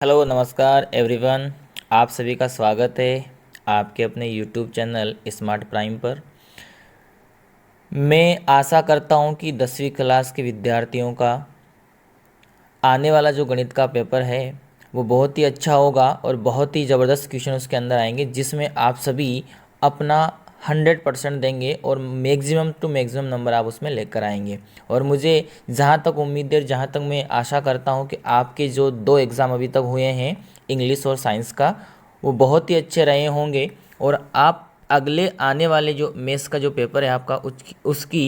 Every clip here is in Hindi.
हेलो नमस्कार एवरीवन। आप सभी का स्वागत है आपके अपने यूट्यूब चैनल स्मार्ट प्राइम पर। मैं आशा करता हूं कि 10वीं क्लास के विद्यार्थियों का आने वाला जो गणित का पेपर है वो बहुत ही अच्छा होगा और बहुत ही ज़बरदस्त क्वेश्चन उसके अंदर आएंगे, जिसमें आप सभी अपना 100% देंगे और मैक्सिमम टू मैक्सिमम नंबर आप उसमें लेकर आएंगे। और मुझे जहाँ तक उम्मीद है, जहाँ तक मैं आशा करता हूँ कि आपके जो 2 एग्ज़ाम अभी तक हुए हैं इंग्लिश और साइंस का, वो बहुत ही अच्छे रहे होंगे और आप अगले आने वाले जो मैथ्स का जो पेपर है आपका उसकी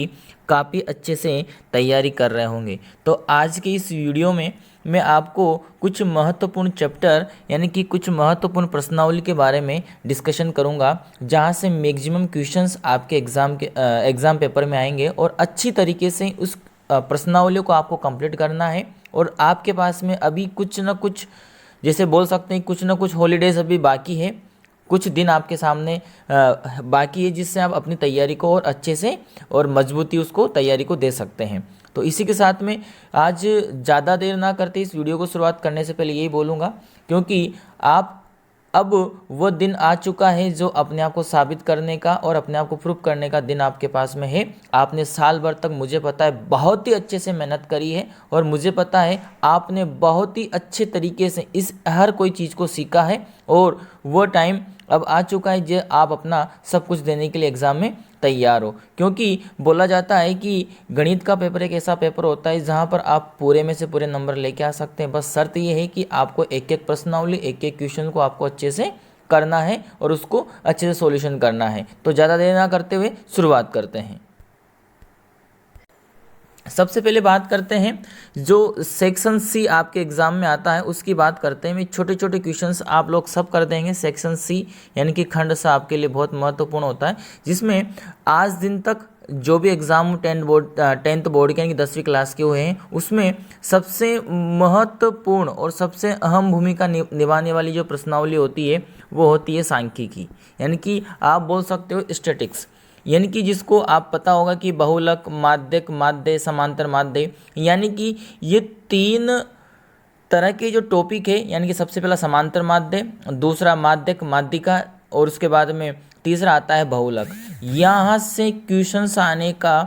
काफ़ी अच्छे से तैयारी कर रहे होंगे। तो आज के इस वीडियो में मैं आपको कुछ महत्वपूर्ण चैप्टर यानी कि कुछ महत्वपूर्ण प्रश्नावली के बारे में डिस्कशन करूंगा, जहां से मैक्सिमम क्वेश्चंस आपके एग्ज़ाम पेपर में आएंगे और अच्छी तरीके से उस प्रश्नावली को आपको कंप्लीट करना है। और आपके पास में अभी कुछ ना कुछ, जैसे बोल सकते हैं, कुछ ना कुछ हॉलीडेज़ अभी बाकी है, कुछ दिन आपके सामने बाकी है, जिससे आप अपनी तैयारी को और अच्छे से और मजबूती उसको तैयारी को दे सकते हैं। तो इसी के साथ में आज ज़्यादा देर ना करते इस वीडियो को शुरुआत करने से पहले यही बोलूँगा, क्योंकि आप अब वो दिन आ चुका है जो अपने आप को साबित करने का और अपने आप को प्रूव करने का दिन आपके पास में है। आपने साल भर तक, मुझे पता है, बहुत ही अच्छे से मेहनत करी है और मुझे पता है आपने बहुत ही अच्छे तरीके से इस हर कोई चीज़ को सीखा है। और वो टाइम अब आ चुका है जो आप अपना सब कुछ देने के लिए एग्ज़ाम में तैयार हो, क्योंकि बोला जाता है कि गणित का पेपर एक ऐसा पेपर होता है जहां पर आप पूरे में से पूरे नंबर लेके आ सकते हैं। बस शर्त ये है कि आपको एक एक प्रश्नावली, एक एक क्वेश्चन को आपको अच्छे से करना है और उसको अच्छे से सॉल्यूशन करना है। तो ज़्यादा देर ना करते हुए शुरुआत करते हैं। सबसे पहले बात करते हैं जो सेक्शन सी आपके एग्जाम में आता है उसकी बात करते हैं। छोटे छोटे क्वेश्चंस आप लोग सब कर देंगे। सेक्शन सी यानी कि खंड सा आपके लिए बहुत महत्वपूर्ण होता है, जिसमें आज दिन तक जो भी एग्ज़ाम टेंथ बोर्ड के यानी कि 10वीं क्लास के हुए हैं, उसमें सबसे महत्वपूर्ण और सबसे अहम भूमिका निभाने वाली जो प्रश्नावली होती है वो होती है सांख्यिकी, यानी कि आप बोल सकते हो स्टैटिक्स, यानी कि जिसको आप पता होगा कि बहुलक, माध्यक, माध्य, समांतर माध्य, यानी कि ये 3 तरह के जो टॉपिक है, यानी कि सबसे पहला समांतर माध्य, दूसरा माध्यक माध्यिका और उसके बाद में तीसरा आता है बहुलक। यहाँ से क्वेश्चंस आने का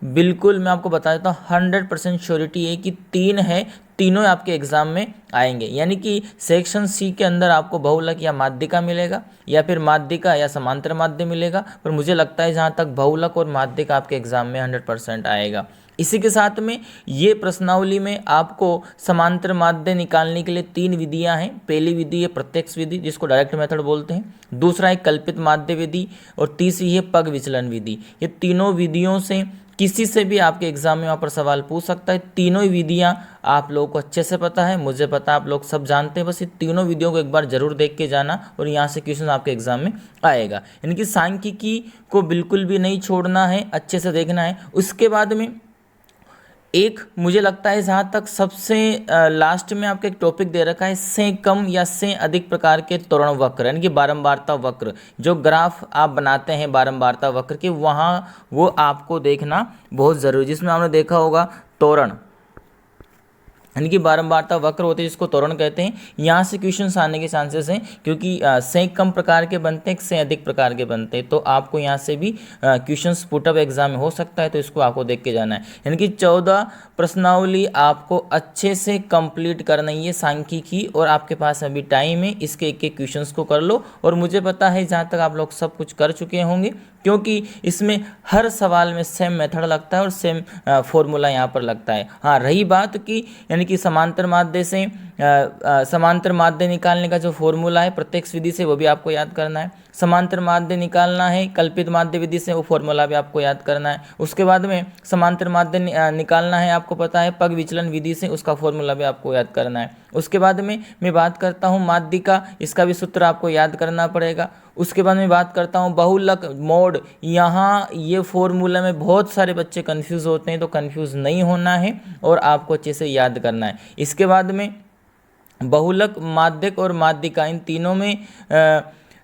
बिल्कुल मैं आपको बता देता हूँ 100% श्योरिटी है कि 3 है, तीनों आपके एग्जाम में आएंगे। यानी कि सेक्शन सी के अंदर आपको बहुलक या माध्यिका मिलेगा या फिर माध्यिका या समांतर माध्य मिलेगा, पर मुझे लगता है जहाँ तक बहुलक और माध्यिका आपके एग्जाम में 100% आएगा। इसी के साथ में ये प्रश्नावली में आपको समांतर माध्य निकालने के लिए 3 विधियां हैं। पहली विधि है प्रत्यक्ष विधि, जिसको डायरेक्ट मेथड बोलते हैं, दूसरा है कल्पित माध्य विधि और तीसरी है पग विचलन विधि। ये तीनों विधियों से किसी से भी आपके एग्जाम में वहाँ पर सवाल पूछ सकता है। तीनों ही विधियाँ आप लोगों को अच्छे से पता है, मुझे पता है, आप लोग सब जानते हैं। बस ये तीनों विधियों को एक बार जरूर देख के जाना और यहाँ से क्वेश्चन आपके एग्जाम में आएगा। यानी कि सांख्यिकी को बिल्कुल भी नहीं छोड़ना है, अच्छे से देखना है। उसके बाद में एक मुझे लगता है जहाँ तक सबसे लास्ट में आपका एक टॉपिक दे रखा है, से कम या से अधिक प्रकार के त्वरण वक्र, यानी कि बारंबारता वक्र। जो ग्राफ आप बनाते हैं बारंबारता वक्र के, वहाँ वो आपको देखना बहुत ज़रूरी, जिसमें आपने देखा होगा त्वरण यानी कि बारंबारता वक्र होते हैं जिसको त्वरण कहते हैं। यहाँ से क्वेश्चंस आने के चांसेस हैं, क्योंकि से कम प्रकार के बनते हैं, से अधिक प्रकार के बनते हैं। तो आपको यहाँ से भी क्वेश्चंस पुटअप एग्जाम में हो सकता है, तो इसको आपको देख के जाना है। यानी कि 14 प्रश्नावली आपको अच्छे से कंप्लीट करना ही है सांख्यिकी, और आपके पास अभी टाइम है, इसके एक एक क्वेश्चंस को कर लो। और मुझे पता है जहाँ तक आप लोग सब कुछ कर चुके होंगे, क्योंकि इसमें हर सवाल में सेम मेथड लगता है और सेम फॉर्मूला यहाँ पर लगता है। हाँ, रही बात की यानी कि समांतर माध्य से समांतर माध्य निकालने का जो फॉर्मूला है प्रत्यक्ष विधि से, वो भी आपको याद करना है। समांतर माध्य निकालना है कल्पित माध्य विधि से, वो फॉर्मूला भी आपको याद करना है। उसके बाद में समांतर माध्य निकालना है, आपको पता है, पग विचलन विधि से, उसका फॉर्मूला भी आपको याद करना है। उसके बाद में मैं बात करता हूँ माध्यिका, इसका भी सूत्र आपको याद करना पड़ेगा। उसके बाद मैं बात करता हूँ बहुलक मोड। यहाँ ये फॉर्मूला में बहुत सारे बच्चे कंफ्यूज होते हैं, तो कंफ्यूज नहीं होना है और आपको अच्छे से याद करना है। इसके बाद में बहुलक, माध्यक और माध्यिका, इन तीनों में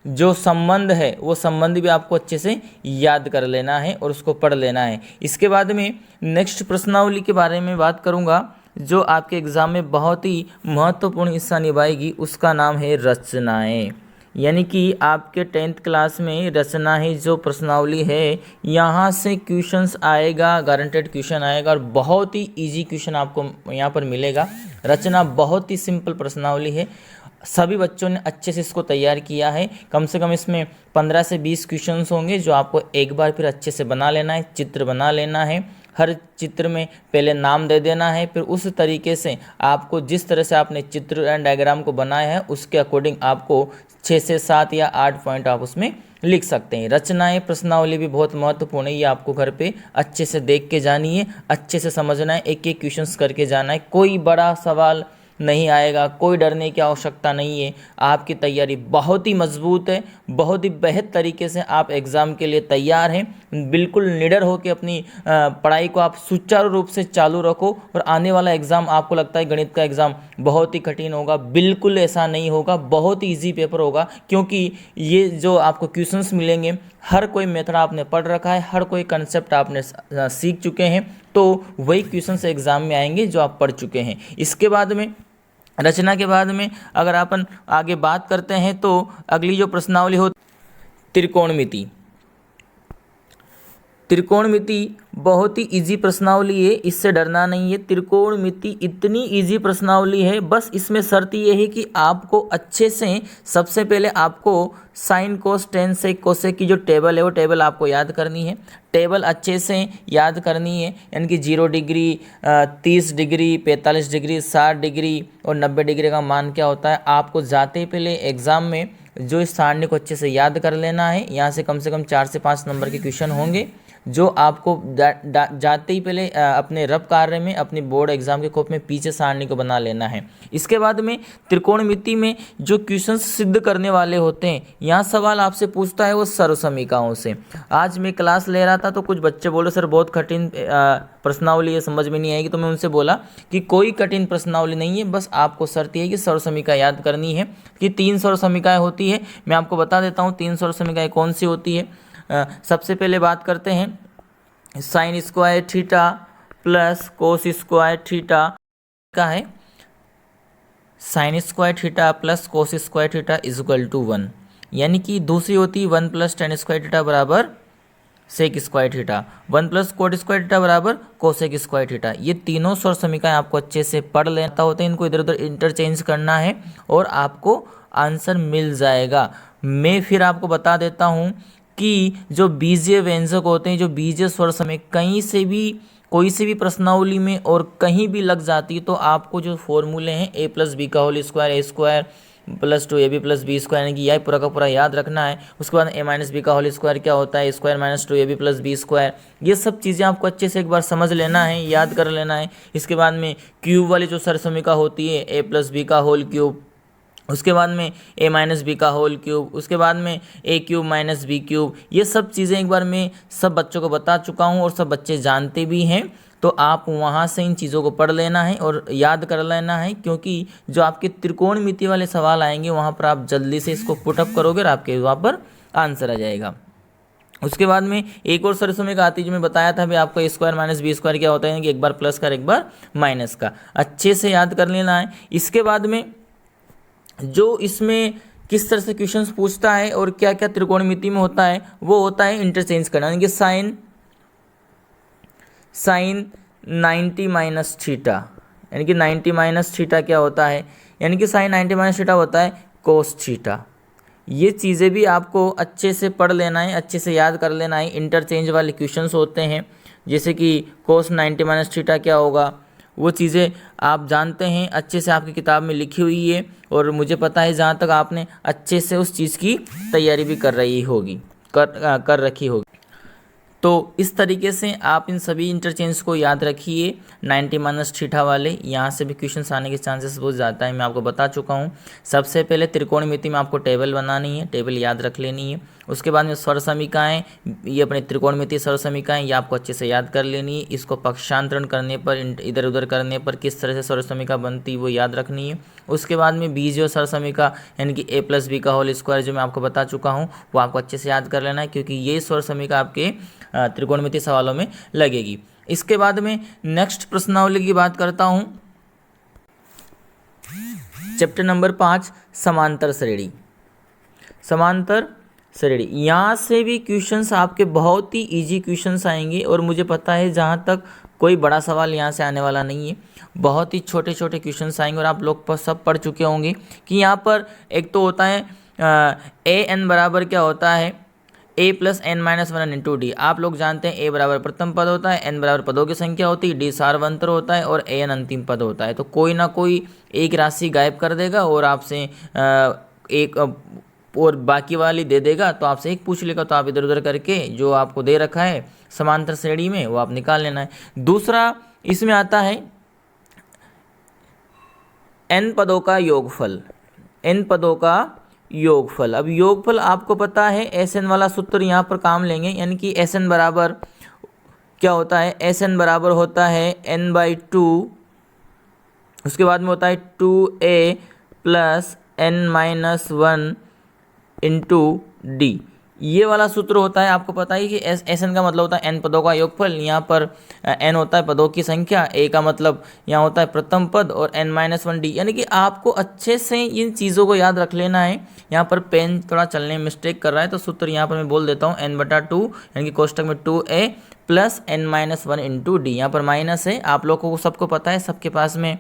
जो संबंध है वो संबंध भी आपको अच्छे से याद कर लेना है और उसको पढ़ लेना है। इसके बाद में नेक्स्ट प्रश्नावली के बारे में बात करूँगा, जो आपके एग्ज़ाम में बहुत ही महत्वपूर्ण हिस्सा निभाएगी, उसका नाम है रचनाएं। यानी कि आपके 10th क्लास में रचना ही जो प्रश्नावली है, यहाँ से क्वेश्चंस आएगा, गारंटेड क्वेश्चन आएगा और बहुत ही इजी क्वेश्चन आपको यहाँ पर मिलेगा। रचना बहुत ही सिंपल प्रश्नावली है, सभी बच्चों ने अच्छे से इसको तैयार किया है। कम से कम इसमें 15 से 20 क्वेश्चंस होंगे जो आपको एक बार फिर अच्छे से बना लेना है, चित्र बना लेना है। हर चित्र में पहले नाम दे देना है, फिर उस तरीके से आपको जिस तरह से आपने चित्र एंड डायग्राम को बनाया है उसके अकॉर्डिंग आपको 6 से 7 या 8 पॉइंट आप उसमें लिख सकते हैं। रचनाएं प्रश्नावली भी बहुत महत्वपूर्ण है, ये आपको घर पे अच्छे से देख के जानी है, अच्छे से समझना है, एक एक क्वेश्चंस करके जाना है। कोई बड़ा सवाल नहीं आएगा, कोई डरने की आवश्यकता नहीं है। आपकी तैयारी बहुत ही मजबूत है, बहुत ही बेहतर तरीके से आप एग्ज़ाम के लिए तैयार हैं। बिल्कुल निडर होकर अपनी पढ़ाई को आप सुचारू रूप से चालू रखो। और आने वाला एग्ज़ाम, आपको लगता है गणित का एग्ज़ाम बहुत ही कठिन होगा, बिल्कुल ऐसा नहीं होगा, बहुत ही ईजी पेपर होगा। क्योंकि ये जो आपको क्वेश्चंस मिलेंगे, हर कोई मेथड आपने पढ़ रखा है, हर कोई कंसेप्ट आपने सीख चुके हैं, तो वही क्वेश्चंस एग्ज़ाम में आएंगे जो आप पढ़ चुके हैं। इसके बाद में, रचना के बाद में अगर अपन आगे बात करते हैं तो अगली जो प्रश्नावली हो त्रिकोणमिति। त्रिकोणमिति बहुत ही इजी प्रश्नावली है, इससे डरना नहीं है। त्रिकोणमिति इतनी इजी प्रश्नावली है, बस इसमें शर्त ये है कि आपको अच्छे से सबसे पहले आपको sine cos tan sec cosec की जो टेबल है वो टेबल आपको याद करनी है। टेबल अच्छे से याद करनी है, यानी कि 0 डिग्री, 30 डिग्री, 45 डिग्री, 60 डिग्री और 90 डिग्री का मान क्या होता है, आपको जाते ही पहले एग्ज़ाम में जो इस सारणी को अच्छे से याद कर लेना है। यहाँ से कम 4 से 5 नंबर के क्वेश्चन होंगे जो आपको जाते ही पहले अपने रफ कार्य में, अपनी बोर्ड एग्जाम के कॉपी में पीछे सारणी को बना लेना है। इसके बाद में त्रिकोणमिति में जो क्वेश्चन सिद्ध करने वाले होते हैं, यहाँ सवाल आपसे पूछता है वो सर्वसमीकाओं से। आज मैं क्लास ले रहा था तो कुछ बच्चे बोले सर बहुत कठिन प्रश्नावली है, समझ में नहीं आएगी। तो मैं उनसे बोला कि कोई कठिन प्रश्नावली नहीं है, बस आपको शर्त है कि सर्वसमीका याद करनी है। कि 3 सर्वसमीकाएँ होती है, मैं आपको बता देता हूँ 3 सर्वसमीकाएँ कौन सी होती है। सबसे पहले बात करते हैं sine square theta plus cos square theta का है। Sine square theta plus cos square theta is equal to 1, यानी कि दूसरी होती है 1 प्लस टेन स्क्वायर थीटा बराबर sec square theta, 1 plus cot square theta बराबर कोसेक स्क्वायर थीटा। ये तीनों सर्वसमीकाएं आपको अच्छे से पढ़ लेता होते हैं, इनको इधर उधर इंटरचेंज करना है और आपको आंसर मिल जाएगा। मैं फिर आपको बता देता हूँ कि जो बीजीय व्यंजक होते हैं, जो बीजीय स्वर समय कहीं से भी कोई से भी प्रश्नावली में और कहीं भी लग जाती है, तो आपको जो फॉर्मूले हैं a प्लस बी का whole square, A square plus 2ab plus B square, यानी कि यह पूरा का पूरा याद रखना है। उसके बाद a माइनस बी का होल स्क्वायर क्या होता है, A square minus 2ab plus B square. ये सब चीज़ें आपको अच्छे से एक बार समझ लेना है, याद कर लेना है। इसके बाद में क्यूब वाली जो सर्वसमीका होती है, a प्लस बी का होल क्यूब, उसके बाद में a माइनस बी का होल क्यूब, उसके बाद में a cube minus B cube. ये सब चीज़ें एक बार मैं सब बच्चों को बता चुका हूँ और सब बच्चे जानते भी हैं। तो आप वहाँ से इन चीज़ों को पढ़ लेना है और याद कर लेना है, क्योंकि जो आपके त्रिकोणमिति वाले सवाल आएंगे वहाँ पर आप जल्दी से इसको पुटअप करोगे और आपके वहाँ पर आंसर आ जाएगा। उसके बाद में एक और सर्वसमीका आती है जो मैं बताया था भी आपको, ए स्क्वायर माइनस बी स्क्वायर क्या होता है कि एक बार प्लस का एक बार माइनस का, अच्छे से याद कर लेना है। इसके बाद में जो इसमें किस तरह से क्वेश्चंस पूछता है और क्या क्या त्रिकोणमिति में होता है, वो होता है इंटरचेंज करना, यानी कि साइन 90 माइनस थीटा, यानी कि 90 माइनस थीटा क्या होता है, यानी कि साइन 90 माइनस थीटा होता है कोस थीटा। ये चीज़ें भी आपको अच्छे से पढ़ लेना है, अच्छे से याद कर लेना है। इंटरचेंज वाले क्वेश्चंस होते हैं, जैसे कि कोस 90 माइनस थीटा क्या होगा, वो चीज़ें आप जानते हैं, अच्छे से आपकी किताब में लिखी हुई है और मुझे पता है जहाँ तक आपने अच्छे से उस चीज़ की तैयारी भी कर रखी होगी। तो इस तरीके से आप इन सभी इंटरचेंज को याद रखिए। 90 माइनस थीटा वाले यहाँ से भी क्वेश्चन आने के चांसेस बहुत ज़्यादा है, मैं आपको बता चुका हूँ। सबसे पहले त्रिकोणमिति में आपको टेबल बनानी है, टेबल याद रख लेनी है। उसके बाद में सर्वसमीकाएँ, ये अपने त्रिकोणमिति सर्वसमीकाएँ, ये आपको अच्छे से याद कर लेनी है। इसको पक्षांतरण करने पर, इधर उधर करने पर किस तरह से सर्वसमीका बनती वो याद रखनी है। उसके बाद में बीजीय सर्वसमीका, यानी कि a प्लस बी का होल स्क्वायर जो मैं आपको बता चुका हूँ, वो आपको अच्छे से याद कर लेना है, क्योंकि ये सर्वसमीका आपके त्रिकोणमिति सवालों में लगेगी। इसके बाद में नेक्स्ट प्रश्नावली की बात करता हूँ। चैप्टर नंबर 5 समांतर श्रेणी। समांतर श्रेणी, यहाँ से भी क्वेश्चंस आपके बहुत ही इजी क्वेश्चंस आएंगे और मुझे पता है जहाँ तक कोई बड़ा सवाल यहाँ से आने वाला नहीं है, बहुत ही छोटे छोटे क्वेश्चंस आएंगे। और आप लोग पर सब पढ़ चुके होंगे कि यहाँ पर एक तो होता है ए एन बराबर क्या होता है, A plus N minus one into D. आप लोग जानते हैं ए बराबर प्रथम पद होता है, एन बराबर पदों की संख्या होती है, डी सार्वंतर होता है और ए एन अंतिम पद होता है। तो कोई ना कोई एक राशि गायब कर देगा और आपसे एक और बाकी वाली दे देगा, तो आपसे एक पूछ लेगा, तो आप इधर उधर करके जो आपको दे रखा है समांतर श्रेणी में वो आप निकाल लेना है। दूसरा इसमें आता है एन पदों का योगफल, एन पदों का योगफल। अब योगफल आपको पता है एस एन वाला सूत्र यहाँ पर काम लेंगे, यानी कि एस एन बराबर क्या होता है, एस एन बराबर होता है एन बाई टू, उसके बाद में होता है 2a plus N minus one into D. ये वाला सूत्र होता है, आपको पता है कि एस एन का मतलब होता है एन पदों का योगफल। यहाँ पर एन होता है पदों की संख्या, ए का मतलब यहाँ होता है प्रथम पद और एन माइनस वन डी। यानी कि आपको अच्छे से इन चीज़ों को याद रख लेना है। यहाँ पर पेन थोड़ा चलने में मिस्टेक कर रहा है, तो सूत्र यहाँ पर मैं बोल देता हूँ एन बटा टू, यानी कि कोष्टक में 2a plus N minus one into D. यहाँ पर माइनस है, आप लोगों को सबको पता है, सबके पास में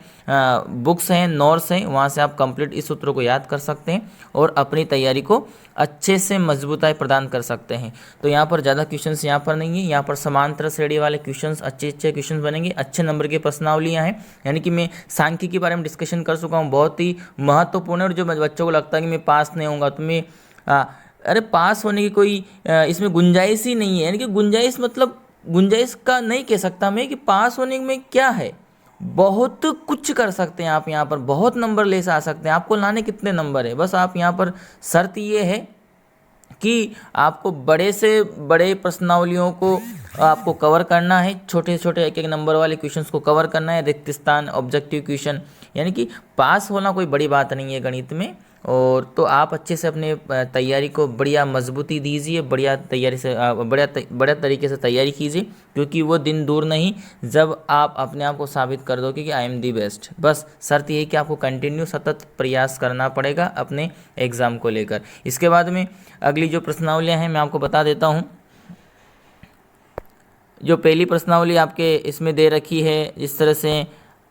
बुक्स हैं, नोट्स हैं, वहाँ से आप कंप्लीट इस सूत्र को याद कर सकते हैं और अपनी तैयारी को अच्छे से मजबूताई प्रदान कर सकते हैं। तो यहाँ पर ज़्यादा क्वेश्चंस यहाँ पर नहीं है, यहाँ पर समांतर श्रेणी वाले क्वेश्चंस अच्छे क्वेश्चंस बनेंगे, अच्छे नंबर की प्रश्नावलियाँ हैं। यानी कि मैं सांख्यिकी के बारे में डिस्कशन कर चुका हूँ, बहुत ही महत्वपूर्ण है। और जो बच्चों को लगता है कि मैं पास नहीं होऊंगा, तो मैं अरे पास होने की कोई इसमें गुंजाइश ही नहीं है। यानी कि गुंजाइश मतलब गुंजाइश का नहीं कह सकता मैं कि पास होने में क्या है, बहुत कुछ कर सकते हैं आप। यहाँ पर बहुत नंबर ले आ सकते हैं। आपको लाने कितने नंबर है, बस आप यहाँ पर शर्त ये है कि आपको बड़े से बड़े प्रश्नावलियों को आपको कवर करना है, छोटे छोटे एक एक नंबर वाले क्वेश्चंस को कवर करना है, रिक्त स्थान, ऑब्जेक्टिव क्वेश्चन। यानी कि पास होना कोई बड़ी बात नहीं है गणित में। और तो आप अच्छे से अपने तैयारी को बढ़िया मजबूती दीजिए, बढ़िया तैयारी से बढ़िया तरीके से तैयारी कीजिए, क्योंकि वो दिन दूर नहीं जब आप अपने आप को साबित कर दोगे कि आई एम दी बेस्ट। बस शर्त ये है कि आपको कंटिन्यू सतत प्रयास करना पड़ेगा अपने एग्ज़ाम को लेकर। इसके बाद में अगली जो प्रश्नावलियाँ हैं मैं आपको बता देता हूँ। जो पहली प्रश्नावली आपके इसमें दे रखी है, जिस तरह से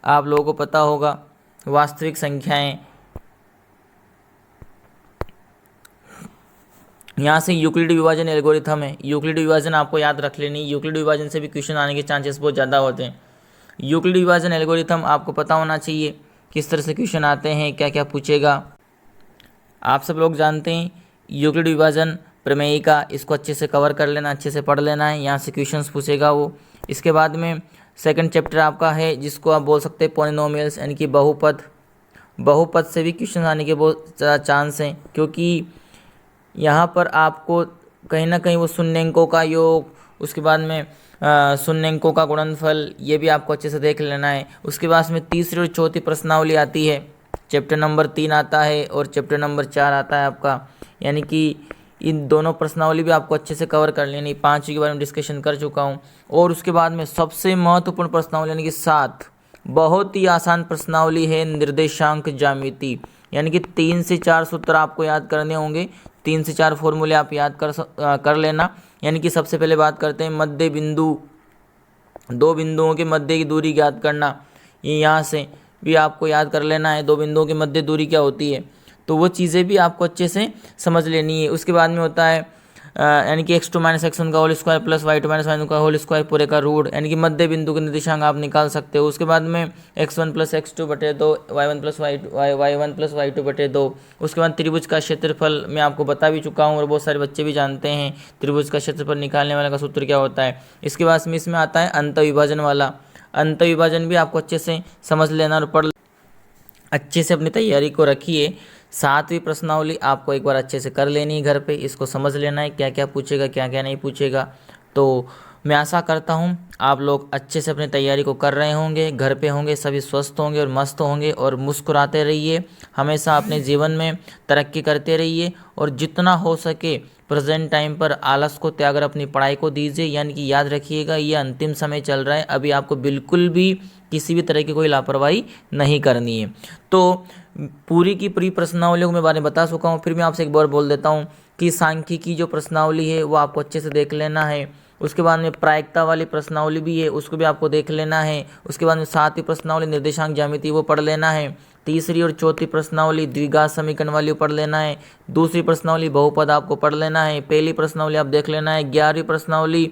आप लोगों को पता होगा, वास्तविक संख्याएं, यहाँ से यूक्लिड विभाजन एल्गोरिथम है। यूक्लिड विभाजन आपको याद रख लेनी, यूक्लिड विभाजन से भी क्वेश्चन आने के चांसेस बहुत ज़्यादा होते हैं। यूक्लिड विभाजन एल्गोरिथम आपको पता होना चाहिए, किस तरह से क्वेश्चन आते हैं, क्या क्या पूछेगा। आप सब लोग जानते हैं यूक्लिड विभाजन प्रमेयिका, इसको अच्छे से कवर कर लेना, अच्छे से पढ़ लेना है, यहाँ से क्वेश्चंस पूछेगा वो। इसके बाद में सेकंड चैप्टर आपका है जिसको आप बोल सकते हैं पॉलिनोमियल्स, यानी कि बहुपद। बहुपद से भी क्वेश्चन आने के बहुत ज़्यादा चांस हैं, क्योंकि यहाँ पर आपको कहीं ना कहीं वो शून्यंकों का योग, उसके बाद में शून्यंकों का गुणनफल, ये भी आपको अच्छे से देख लेना है। उसके बाद में तीसरी और चौथी प्रश्नावली आती है, चैप्टर नंबर 3 आता है और चैप्टर नंबर 4 आता है आपका। यानी कि इन दोनों प्रश्नावली भी आपको अच्छे से कवर कर लेनी। 5 के बारे में डिस्कशन कर चुका हूँ। और उसके बाद में सबसे महत्वपूर्ण प्रश्नावली यानी कि 7, बहुत ही आसान प्रश्नावली है, निर्देशांक ज्यामिति। यानी कि 3 से 4 सूत्र आपको याद करने होंगे, 3 से 4 फॉर्मूले आप याद कर लेना। यानी कि सबसे पहले बात करते हैं मध्य बिंदु, दो बिंदुओं के मध्य की दूरी ज्ञात करना। ये यहाँ से भी आपको याद कर लेना है, दो बिंदुओं की मध्य दूरी क्या होती है, तो वो चीज़ें भी आपको अच्छे से समझ लेनी है। उसके बाद में होता है यानी कि x2 माइनस x1 का whole square plus y2 minus y1 का होल स्क्वायर पूरे का रूट, यानी कि मध्य बिंदु के निर्देशांक आप निकाल सकते हो। उसके बाद में x1 प्लस x2 बटे 2, y1 प्लस y2 बटे 2। उसके बाद त्रिभुज का क्षेत्रफल मैं आपको बता भी चुका हूँ और बहुत सारे बच्चे भी जानते हैं त्रिभुज का क्षेत्रफल निकालने वाले का सूत्र क्या होता है। इसके बाद में इसमें आता है अंत विभाजन वाला, अंत विभाजन भी आपको अच्छे से समझ लेना और पढ़, अच्छे से अपनी तैयारी को रखिए। 7वीं प्रश्नावली आपको एक बार अच्छे से कर लेनी है घर पे, इसको समझ लेना है क्या क्या पूछेगा क्या क्या नहीं पूछेगा। तो मैं आशा करता हूँ आप लोग अच्छे से अपनी तैयारी को कर रहे होंगे, घर पे होंगे, सभी स्वस्थ होंगे और मस्त होंगे, और मुस्कुराते रहिए, हमेशा अपने जीवन में तरक्की करते रहिए, और जितना हो सके प्रेजेंट टाइम पर आलस को त्याग कर अपनी पढ़ाई को दीजिए। यानी कि याद रखिएगा, ये अंतिम समय चल रहा है, अभी आपको बिल्कुल भी किसी भी तरह की कोई लापरवाही नहीं करनी है। तो पूरी की पूरी प्रश्नावली को मैं बारे में बता चुका हूँ, फिर मैं आपसे एक बार बोल देता हूँ कि सांख्यिकी की जो प्रश्नावली है वो आपको अच्छे से देख लेना है। उसके बाद में प्रायिकता वाली प्रश्नावली भी है, उसको भी आपको देख लेना है। उसके बाद में 7वीं प्रश्नावली निर्देशांक ज्यामिति वो पढ़ लेना है। तीसरी और चौथी प्रश्नावली द्विघात समीकरण वाली पढ़ लेना है। दूसरी प्रश्नावली बहुपद आपको पढ़ लेना है। पहली प्रश्नावली आप देख लेना है। 11वीं प्रश्नावली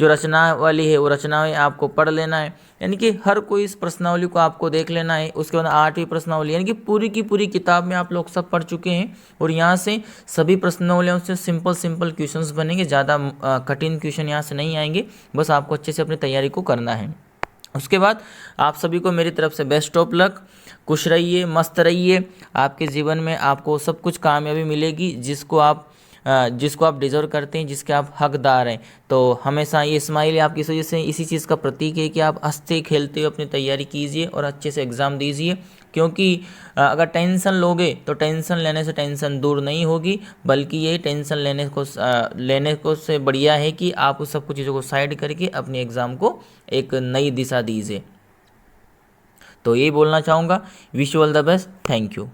जो रचना वाली है वो रचनाएं आपको पढ़ लेना है। यानी कि हर कोई इस प्रश्नावली को आपको देख लेना है। उसके बाद 8वीं प्रश्नावली, यानी कि पूरी की पूरी किताब में आप लोग सब पढ़ चुके हैं, और यहाँ से सभी प्रश्नावलियों से सिंपल सिंपल क्वेश्चंस बनेंगे, ज़्यादा कठिन क्वेश्चन यहाँ से नहीं आएंगे। बस आपको अच्छे से अपनी तैयारी को करना है। उसके बाद आप सभी को मेरी तरफ से बेस्ट ऑफ लक। खुश रहिए, मस्त रहिए, आपके जीवन में आपको सब कुछ कामयाबी मिलेगी जिसको आप डिजर्व करते हैं, जिसके आप हकदार हैं। तो हमेशा ये स्माइल आपकी वजह से इसी चीज़ का प्रतीक है कि आप हंसते खेलते हुए अपनी तैयारी कीजिए और अच्छे से एग्ज़ाम दीजिए। क्योंकि अगर टेंशन लोगे तो टेंशन लेने से टेंशन दूर नहीं होगी, बल्कि ये टेंशन लेने को से बढ़िया है कि आप उस सब कुछ चीज़ों को साइड करके अपने एग्ज़ाम को एक नई दिशा दीजिए। तो यही बोलना चाहूँगा। Wish you all the best. Thank you.